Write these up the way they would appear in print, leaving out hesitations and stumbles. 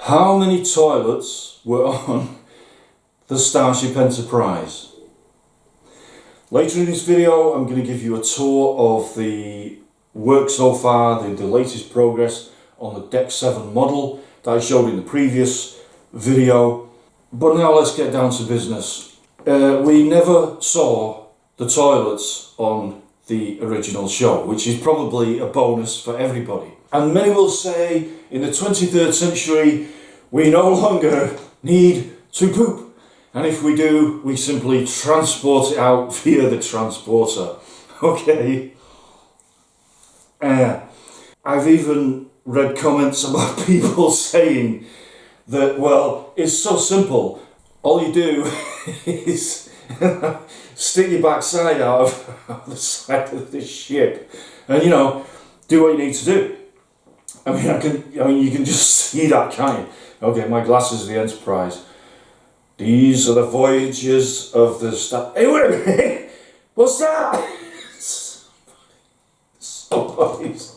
How many toilets were on the Starship Enterprise? Later in this video I'm going to give you a tour of the work so far, the latest progress on the Deck 7 model that I showed in the previous video. But now let's get down to business. We never saw the toilets on the original show, which is probably a bonus for everybody. And many will say in the 23rd century we no longer need to poop, and if we do, we simply transport it out via the transporter. Okay. I've even read comments about people saying that, well, it's so simple, all you do is stick your backside out of the side of the ship and, you know, do what you need to do. I mean, you can just see that, can't you? Okay, my glasses of the Enterprise. These are the voyages of the Hey, wait a minute! What's that? Somebody's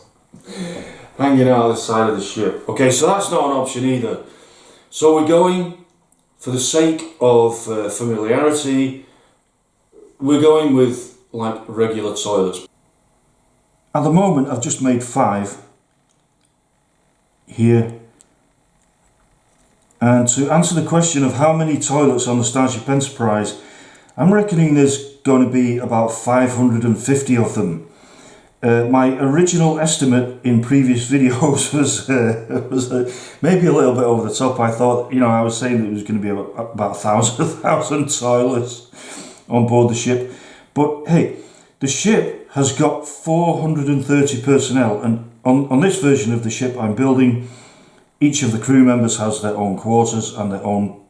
hanging out of the side of the ship. Okay, so that's not an option either. So we're going, for the sake of familiarity, we're going with like regular toilets. At the moment I've just made 5 here. And to answer the question of how many toilets on the Starship Enterprise, I'm reckoning there's going to be about 550 of them. My original estimate in previous videos was maybe a little bit over the top. I thought, you know, I was saying that it was going to be about 1,000 toilets on board the ship. But hey, the ship has got 430 personnel, and on this version of the ship I'm building, each of the crew members has their own quarters and their own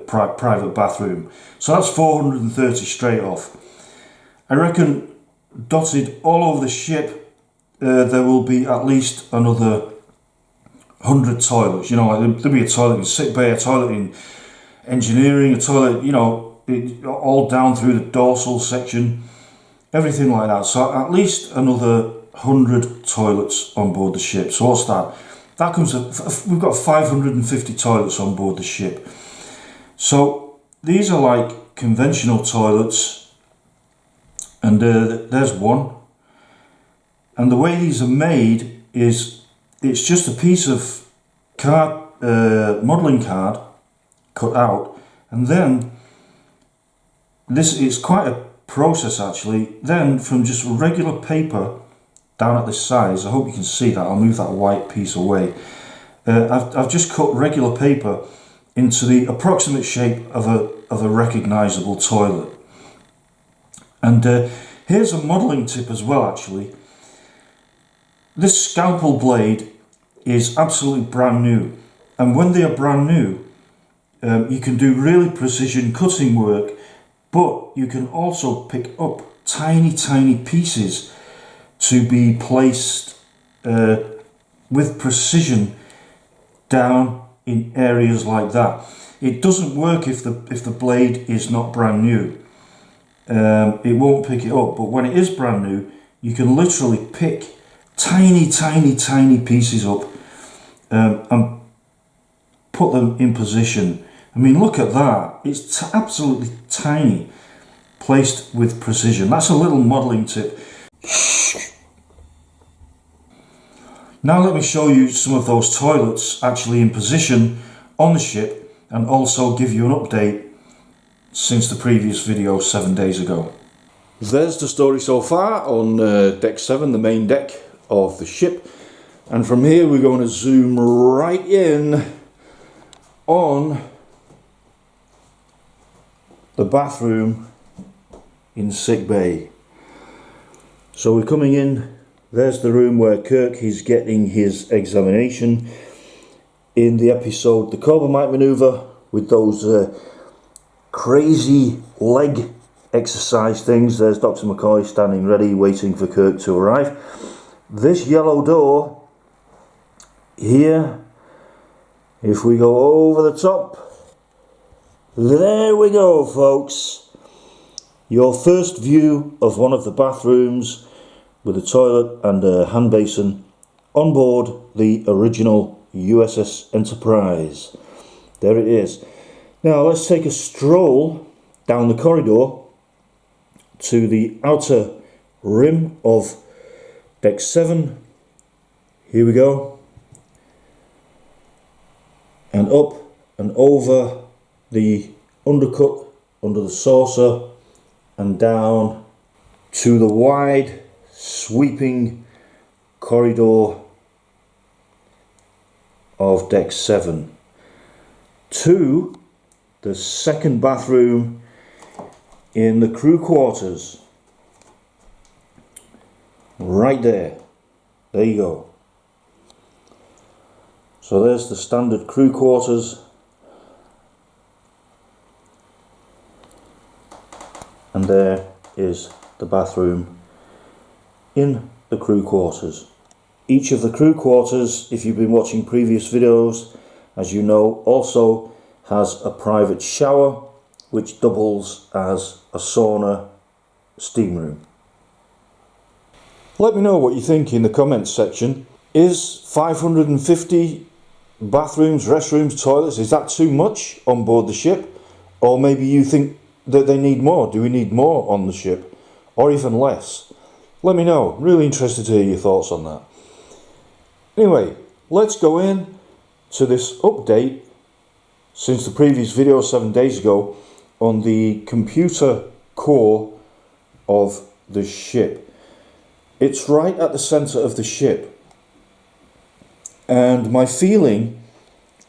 private bathroom. So that's 430 straight off. I reckon dotted all over the ship there will be at least another 100 toilets. You know, like there'll be a toilet in sick bay, a toilet in engineering, a toilet, you know, all down through the dorsal section, everything like that. So at least another 100 toilets on board the ship. So what's that? That comes to, we've got 550 toilets on board the ship. So these are like conventional toilets, and there's one. And the way these are made is it's just a piece of card, modelling card cut out, and then this is quite a process actually. Then from just regular paper down at this size, I hope you can see that, I'll move that white piece away. I've just cut regular paper into the approximate shape of a recognisable toilet. And here's a modelling tip as well actually. This scalpel blade is absolutely brand new, and when they are brand new you can do really precision cutting work, but you can also pick up tiny pieces to be placed with precision down in areas like that. It doesn't work if the blade is not brand new. It won't pick it up, but when it is brand new, you can literally pick tiny pieces up and put them in position. I mean, look at that. It's absolutely tiny, placed with precision. That's a little modelling tip. Now let me show you some of those toilets actually in position on the ship, and also give you an update since the previous video 7 days ago. There's the story so far on Deck 7, the main deck of the ship, and from here we're going to zoom right in on the bathroom in sick bay. So we're coming in. There's the room where Kirk is getting his examination in the episode The Cobra Maneuver, with those crazy leg exercise things. There's Dr. McCoy standing ready, waiting for Kirk to arrive. This yellow door here, if we go over the top, there we go folks. Your first view of one of the bathrooms with a toilet and a hand basin on board the original USS Enterprise. There it is. Now let's take a stroll down the corridor to the outer rim of Deck 7. Here we go. And up and over the undercut under the saucer and down to the wide sweeping corridor of Deck 7 to the second bathroom in the crew quarters. Right there. There you go. So there's the standard crew quarters, and there is the bathroom in the crew quarters. Each of the crew quarters, if you've been watching previous videos, as you know, also has a private shower which doubles as a sauna steam room. Let me know what you think in the comments section. Is 550 bathrooms, restrooms, toilets, is that too much on board the ship? Or maybe you think that they need more. Do we need more on the ship? Or even less? Let me know. Really interested to hear your thoughts on that. Anyway, let's go in to this update since the previous video 7 days ago on the computer core of the ship. It's right at the center of the ship. And my feeling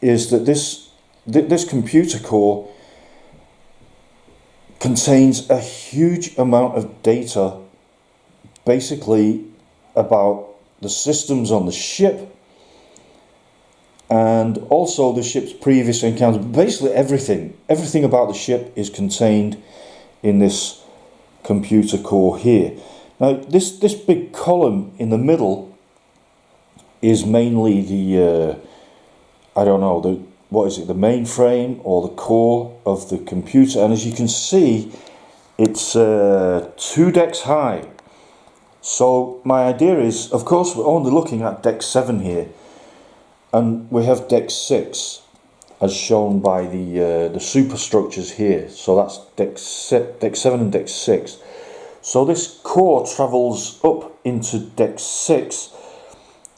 is that this computer core contains a huge amount of data, basically about the systems on the ship and also the ship's previous encounters. Basically everything about the ship is contained in this computer core here. Now this big column in the middle is mainly the the mainframe or the core of the computer, and as you can see, it's 2 decks high. So my idea is, of course, we're only looking at Deck 7 here, and we have Deck 6 as shown by the superstructures here. So that's Deck 7 and Deck 6. So this core travels up into Deck 6,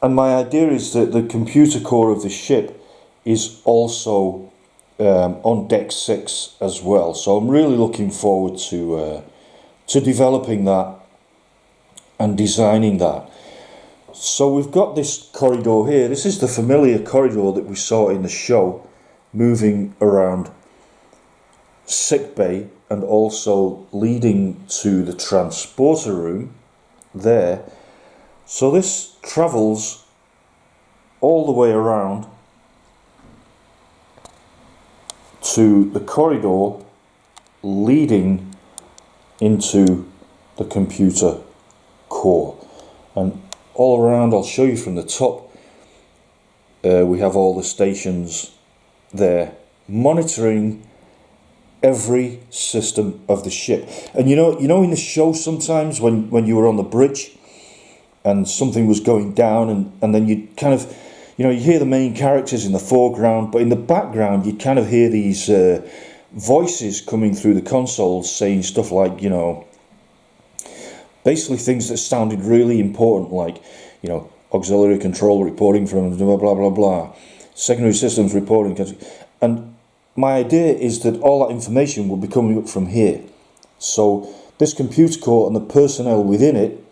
and my idea is that the computer core of the ship is also on Deck 6 as well. So I'm really looking forward to developing that and designing that. So we've got this corridor here. This is the familiar corridor that we saw in the show, moving around sickbay and also leading to the transporter room there. So this travels all the way around to the corridor leading into the computer core. And all around, I'll show you from the top, we have all the stations there monitoring every system of the ship. And you know in the show sometimes when you were on the bridge and something was going down, and then you kind of, you hear the main characters in the foreground, but in the background you kind of hear these voices coming through the consoles saying stuff like, basically things that sounded really important, like, auxiliary control reporting from blah blah blah blah, secondary systems reporting. And my idea is that all that information will be coming up from here. So this computer core and the personnel within it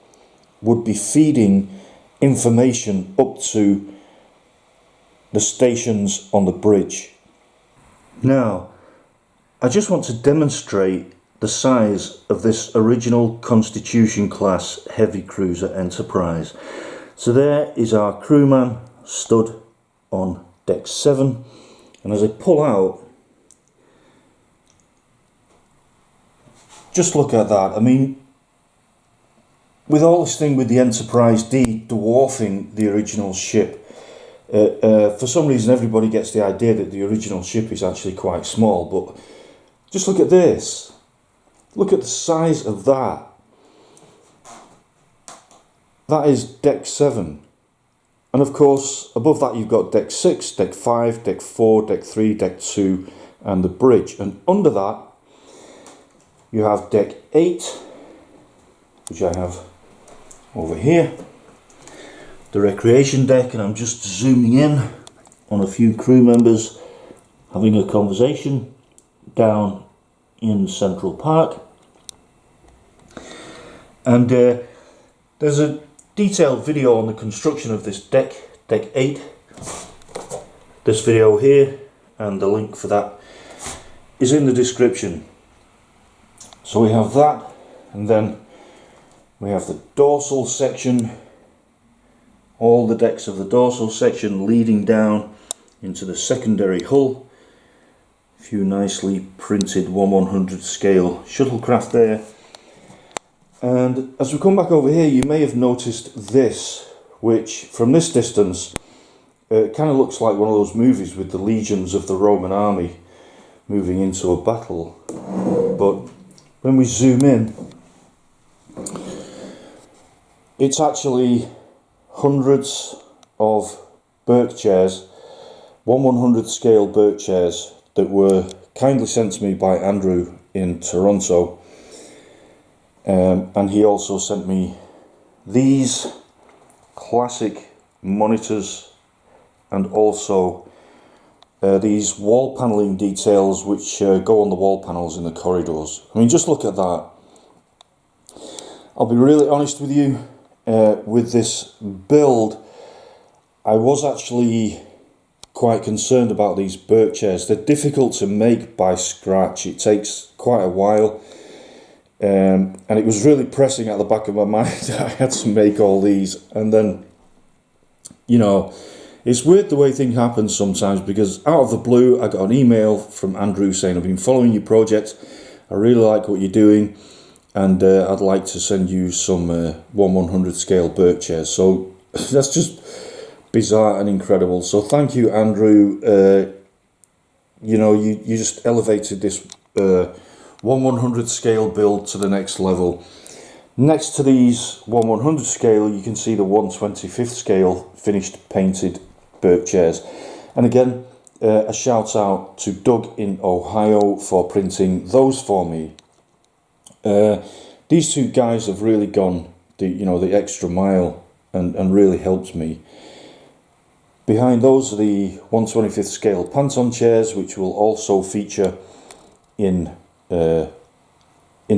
would be feeding information up to the stations on the bridge. Now, I just want to demonstrate the size of this original Constitution class heavy cruiser Enterprise. So there is our crewman stood on Deck 7, and as I pull out, just look at that. I mean, with all this thing with the Enterprise D dwarfing the original ship, for some reason everybody gets the idea that the original ship is actually quite small, but just look at this. Look at the size of that. That is Deck 7. And of course, above that you've got deck 6, deck 5, deck 4, deck 3, deck 2 and the bridge. And under that you have deck 8, which I have over here, the recreation deck, and I'm just zooming in on a few crew members having a conversation down in Central Park. And there's a detailed video on the construction of this deck, deck 8, this video here, and the link for that is in the description. So we have that, and then we have the dorsal section, all the decks of the dorsal section leading down into the secondary hull. A few nicely printed 1/100 scale shuttlecraft there. And as we come back over here, you may have noticed this, which from this distance kind of looks like one of those movies with the legions of the Roman army moving into a battle. But when we zoom in, it's actually hundreds of burke chairs, 1/100 scale burke chairs that were kindly sent to me by Andrew in Toronto. And he also sent me these classic monitors, and also these wall panelling details which go on the wall panels in the corridors. I mean, just look at that. I'll be really honest with you, with this build, I was actually quite concerned about these burke chairs. They're difficult to make by scratch. It takes quite a while. And it was really pressing at the back of my mind that I had to make all these. And then, you know, it's weird the way things happen sometimes, because out of the blue I got an email from Andrew saying, I've been following your project, I really like what you're doing, and I'd like to send you some 1/100 scale burke chairs. So that's just bizarre and incredible. So thank you, Andrew. You know, you just elevated this 1/100 scale build to the next level. Next to these 1/100 scale, you can see the 1/25 scale finished painted burke chairs. And again, a shout out to Doug in Ohio for printing those for me. These two guys have really gone the extra mile and really helped me. Behind those are the 1/25 scale Panton chairs, which will also feature in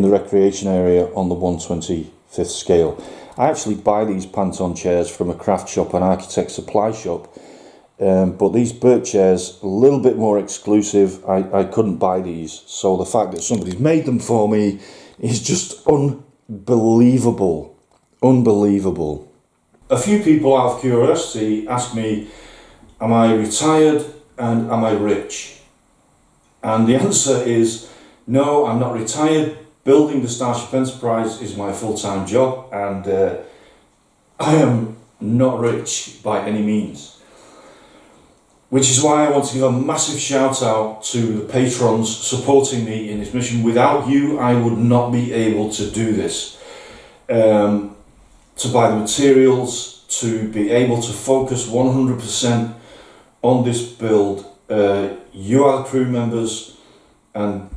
the recreation area on the 1/25 scale. I actually buy these Panton chairs from a craft shop, an architect supply shop, but these burke chairs, a little bit more exclusive. I couldn't buy these, so the fact that somebody's made them for me is just unbelievable. Unbelievable. A few people out of curiosity ask me, am I retired and am I rich? And the answer is no, I'm not retired. Building the Starship Enterprise is my full-time job, and I am not rich by any means. Which is why I want to give a massive shout out to the patrons supporting me in this mission. Without you, I would not be able to do this. To buy the materials, to be able to focus 100% on this build. You are the crew members, and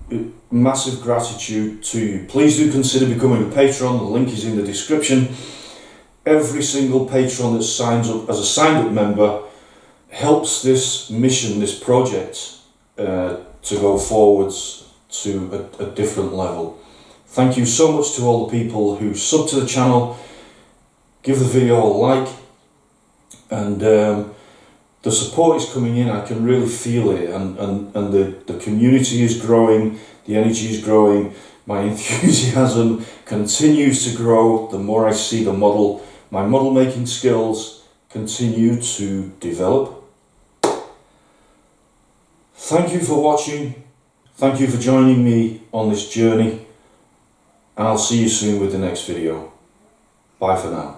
massive gratitude to you. Please do consider becoming a patron. The link is in the description. Every single patron that signs up as a signed up member helps this mission, this project, to go forwards to a different level. Thank you so much to all the people who sub to the channel, give the video a like, and the support is coming in. I can really feel it, and the community is growing, the energy is growing, my enthusiasm continues to grow the more I see the model. My model making skills continue to develop. Thank you for watching, thank you for joining me on this journey, and I'll see you soon with the next video. Bye for now.